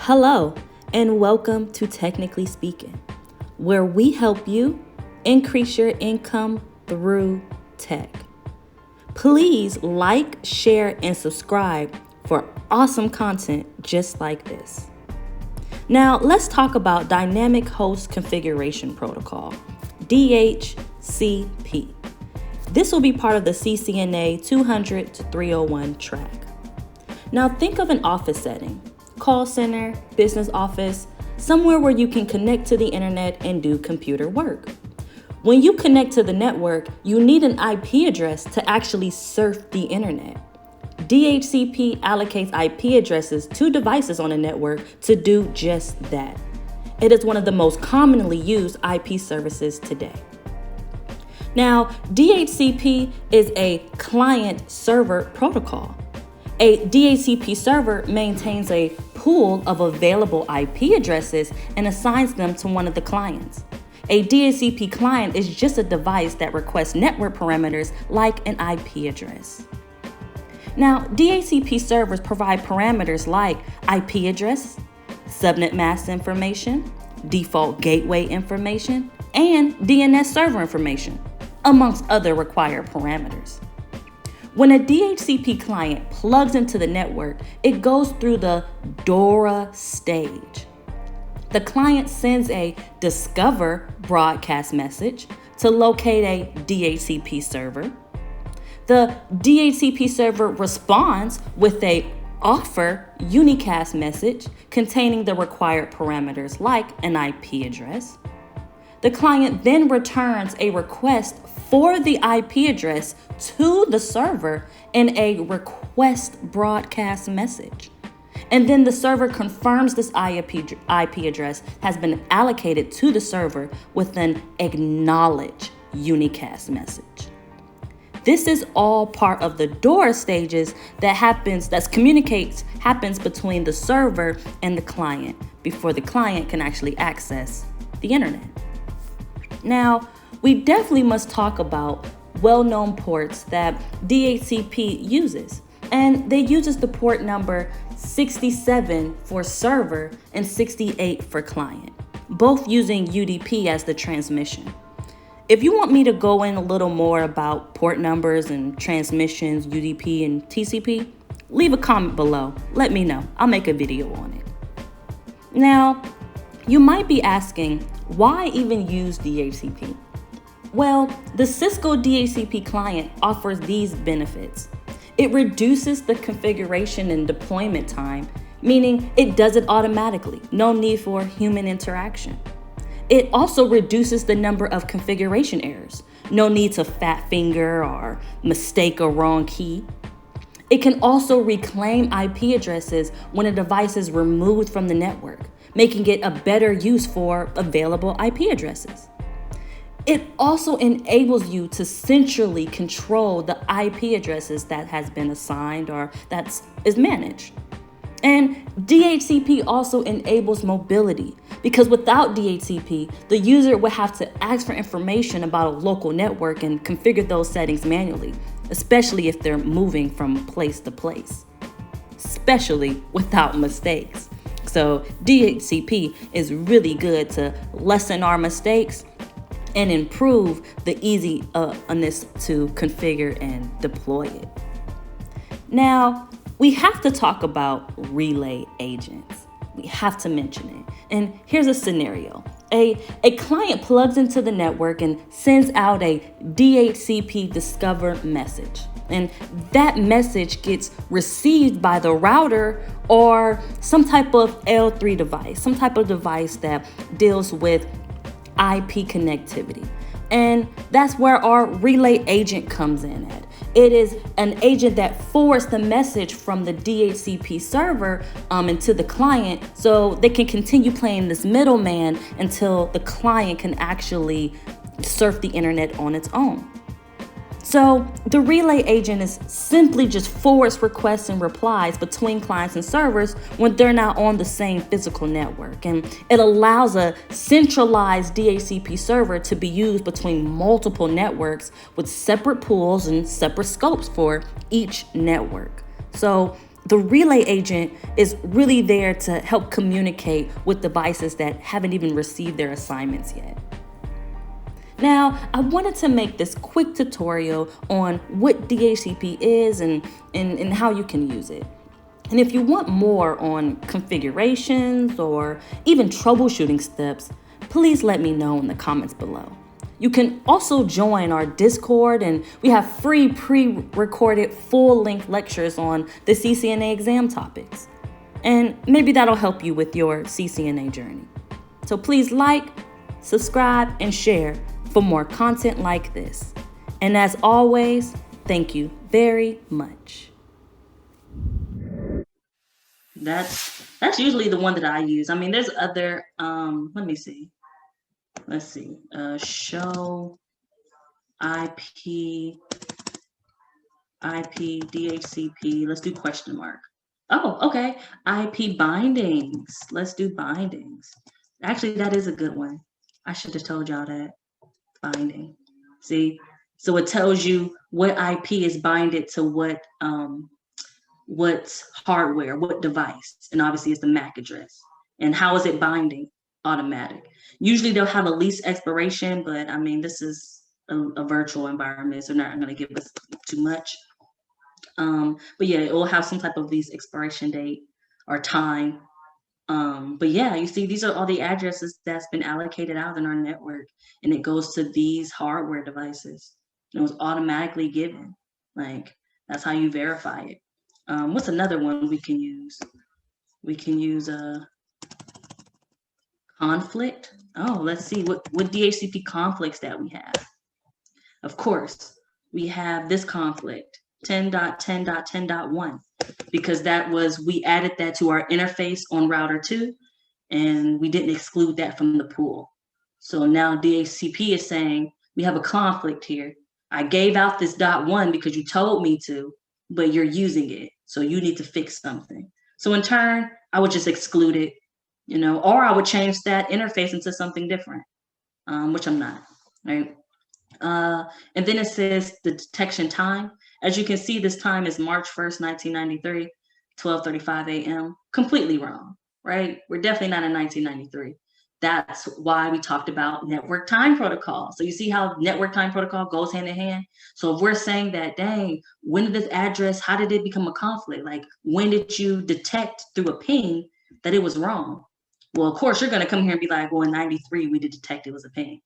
Hello, and welcome to Technically Speaking, where we help you increase your income through tech. Please like, share, and subscribe for awesome content just like this. Now, let's talk about Dynamic Host Configuration Protocol, DHCP. This will be part of the CCNA 200 to 301 track. Now, think of an office setting. Call center, business office, somewhere where you can connect to the internet and do computer work. When you connect to the network, you need an IP address to actually surf the internet. DHCP allocates IP addresses to devices on a network to do just that. It is one of the most commonly used IP services today. Now, DHCP is a client-server protocol. A DHCP server maintains a pool of available IP addresses and assigns them to one of the clients. A DHCP client is just a device that requests network parameters like an IP address. Now, DHCP servers provide parameters like IP address, subnet mask information, default gateway information, and DNS server information, amongst other required parameters. When a DHCP client plugs into the network, it goes through the DORA stage. The client sends a discover broadcast message to locate a DHCP server. The DHCP server responds with a offer unicast message containing the required parameters like an IP address. The client then returns a request for the IP address to the server in a request broadcast message. And then the server confirms this IP address has been allocated to the server with an acknowledge unicast message. This is all part of the DORA stages that happens between the server and the client before the client can actually access the internet. Now, we definitely must talk about well-known ports that DHCP uses, and they uses the port number 67 for server and 68 for client, both using UDP as the transmission. If you want me to go in a little more about port numbers and transmissions, UDP and TCP, leave a comment below. Let me know. I'll make a video on it. Now, you might be asking, why even use DHCP? Well, the Cisco DHCP client offers these benefits. It reduces the configuration and deployment time, meaning it does it automatically, no need for human interaction. It also reduces the number of configuration errors, no need to fat finger or mistake a wrong key. It can also reclaim IP addresses when a device is removed from the network, making it a better use for available IP addresses. It also enables you to centrally control the IP addresses that has been assigned or that is managed. And DHCP also enables mobility, because without DHCP, the user would have to ask for information about a local network and configure those settings manually, especially if they're moving from place to place, especially without mistakes. So DHCP is really good to lessen our mistakes and improve the easiness to configure and deploy it. Now, we have to talk about relay agents. We have to mention it. And here's a scenario. A client plugs into the network and sends out a DHCP discover message. And that message gets received by the router or some type of L3 device, some type of device that deals with IP connectivity. And that's where our relay agent comes in at. It is an agent that forwards the message from the DHCP server into the client so they can continue playing this middleman until the client can actually surf the internet on its own. So the relay agent is simply just forwards requests and replies between clients and servers when they're not on the same physical network. And it allows a centralized DHCP server to be used between multiple networks with separate pools and separate scopes for each network. So The relay agent is really there to help communicate with devices that haven't even received their assignments yet. Now, I wanted to make this quick tutorial on what DHCP is and how you can use it. And if you want more on configurations or even troubleshooting steps, please let me know in the comments below. You can also join our Discord, and we have free pre-recorded full-length lectures on the CCNA exam topics. And maybe that'll help you with your CCNA journey. So please like, subscribe, and share for more content like this. And as always, thank you very much. That's usually the one that I use. I mean, there's other, let me see. Let's see, show IP DHCP. Let's do question mark. Oh, okay. IP bindings. Let's do bindings. Actually, that is a good one. I should have told y'all that. Binding. See? So it tells you what IP is binded to what hardware, what device. And obviously it's the MAC address. And how is it binding? Automatic. Usually they'll have a lease expiration, but I mean, this is a virtual environment, so not going to give us too much. But yeah, it will have some type of lease expiration date or time. But yeah, you see, these are all the addresses that's been allocated out in our network, and it goes to these hardware devices. And it was automatically given. Like, that's how you verify it. What's another one we can use? We can use a conflict. Oh, let's see what DHCP conflicts that we have. Of course, we have this conflict, 10.10.10.1, because we added that to our interface on router 2, and we didn't exclude that from the pool. So now DHCP is saying, we have a conflict here. I gave out this .1 because you told me to, but you're using it, so you need to fix something. So in turn, I would just exclude it, or I would change that interface into something different, which I'm not, right? And then it says the detection time. As you can see, this time is March 1st, 1993, 12:35 a.m. Completely wrong, right? We're definitely not in 1993. That's why we talked about network time protocol. So you see how network time protocol goes hand in hand? So if we're saying that, dang, when did this address, how did it become a conflict? Like, when did you detect through a ping that it was wrong? Well, of course, you're going to come here and be like, well, in 93, we did detect it was a ping.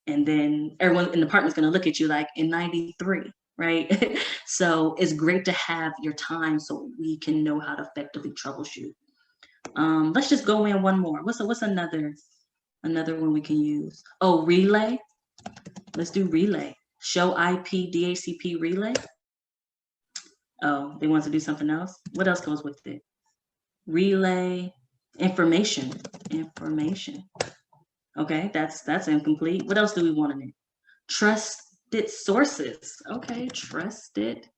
And then everyone in the department is going to look at you like, in 93, right? So it's great to have your time so we can know how to effectively troubleshoot. Let's just go in one more. What's another one we can use? Oh, relay. Let's do relay. Show IP DHCP relay. Oh, they want to do something else? What else goes with it? Relay information. Okay, that's incomplete. What else do we want in it? Trusted sources. Okay, trusted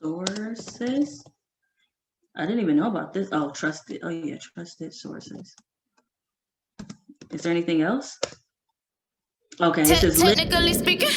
sources. I didn't even know about this. Oh, trusted. Oh yeah, trusted sources. Is there anything else? Okay, it says technically speaking.